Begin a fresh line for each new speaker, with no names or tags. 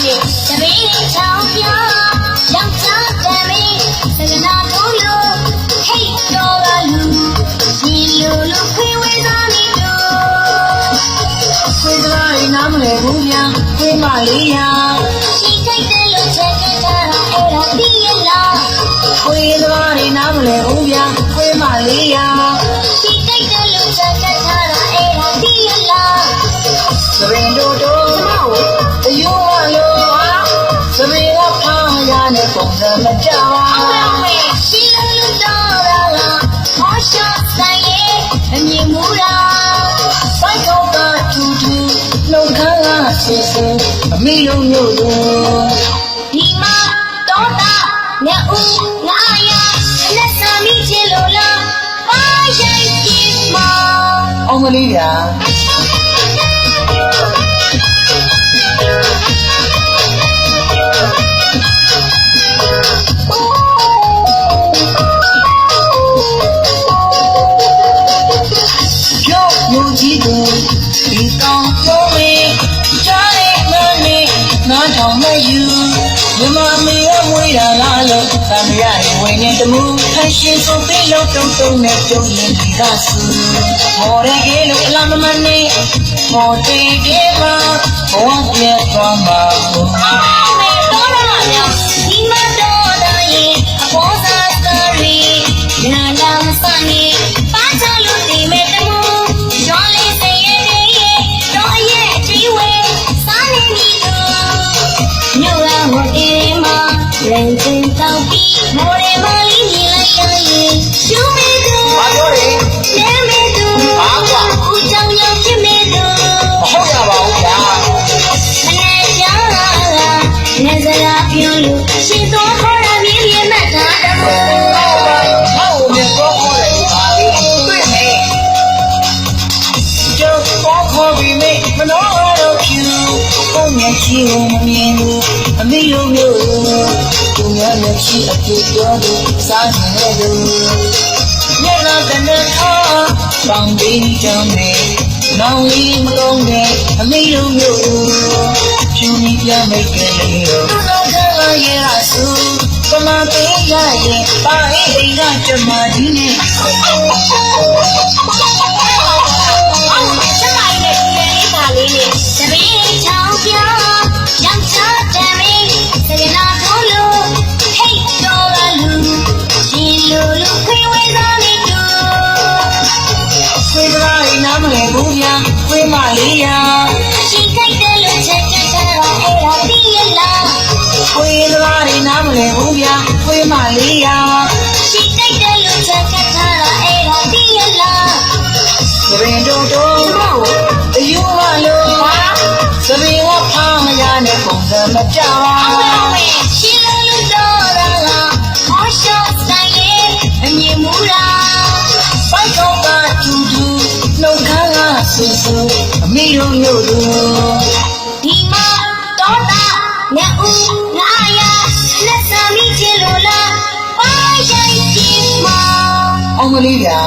နဲ့တပင်းချောင်းပြယောက်ျားတမင်းစကနာတို့လို့ဟိတ်တော်ကလူရှင်လူခွေဝဲသားနေတို့ခွေးသားရနားမလဲဘူးဗျာခွေးမလေးရရှိထိုက်တယ်လို့ချက်ကထားတာအဲ့ဒါသိရလားခွေးသားရနားမလဲဘူးဗျာခွေးမလေးရရှိထိုက်တယ်လို့ချက်ကထားတာအဲ့ဒါသိရလားသပင်တို့မောက်အယိုးအလိုဟာသပင်ကဖားရတဲ့ပုံစံမကြပါရှိလို့တော့လားဟောရှာဆိုင်ရဲ့အမြင်မူတာစိုက်တော့ကထူထူနှုတ်ခမ်းကဆူဆူအမိလုံးမျိုးတို့ဒီမှာတော့တာနဲ့ဦးငါရလက်စာမိချင်လို့လားပါရိုက်ကြည့်မအောင်မလေးဗျာဒီကောင်းပြောမေးကြားရမနေနားထောင်မယူမြမမေရမွေးရလားလို့သံရရင်ဝင်နေတမှုခန့်ရှင်ဆိုပြီးလို့တုံတုံနဲ့ပြုံးရင်ဒီကဆူမော်ရကေလို့အလားမမနေမော်တေကေမှာဘဝပြတ်သွားမှာဘူးမေတော်ရမှာများဒီမတော်တာရဲ့အပေါ်စားစရီနာလာမဆိုင်ပါချလို့ဒီမဲ့တမှုရောလေးစေရဲ့တော့ရဲ့အကြီးဝဲစားနေပြီမြို့လာဟိုအေးမှာလမ်းကျင်တောက်ပြီးမော်ရမလေးမြင်လိုက်ရရင်ရှူမေတူဘာပြောလဲနဲမေတူဘာကွာဦးကြောင်ရောက်ဖြစ်မေတူမဟုတ်ရပါဘူးဗျာမနဲ့ကြားလာနေစရာပြောလို့ရှင်တော်ခေါ်တာမြင်မြင်မှတ်တာတော့ဟုတ်မြတ်တော်ခေါ်တယ်ပါလေတွေ့မယ်ကျုပ်ခေါ်ခေါ်ပြီးမေမနောတော့ဖြူဘုံနဲ့ချီကိုမမြင်ဘူးအမိလိုမျိုးသူများနဲ့ချီအပြည့်ပြောလို့စားနေတယ်ညလာတဲ့ခါပေါင်းပြီးကြောင်းနေနောင်လေးမလုံးနဲ့အမိလိုမျိုးဖြူမိပြမိတ်ကလေးတို့တော့ကရရဆူကမပေးရရင်ပါအိမ်ကကျမဒီနဲ့လေးနဲ့တပင်းချောင်းပြယောက်ျားတမင်းစကနာတို့လို့ဟိတ်တော်ကလူရှင်လူခွေးဝဲသားနေတို့ခွေးသားရနားမလဲဘူးဗျာခွေးမလေးရရှိခိုက်တယ်လို့ချက်ကထားတာအဲ့ဒါသိရလားခွေးသားရနားမလဲဘူးဗျာခွေးမလေးရရှိခိုက်တယ်လို့ချက်ကထားတာအဲ့ဒါသိရလားသပင်တို့မောက်အယိုးအလိုသပင်ကဖားရတဲ့ပုံစံမကြပါရှိလို့တော့လားဟောရှာဆိုင်ရဲ့အမြင်မူတာစိုက်တော့ကထူထူနှုတ်ခမ်းကဆူဆူအမိလုံးမျိုးတို့ဒီမှာတော့တာနဲ့ဦးငါရလက်စာမိချင်လို့လားပါရိုက်ကြည့်မအောင်မလေးဗျာ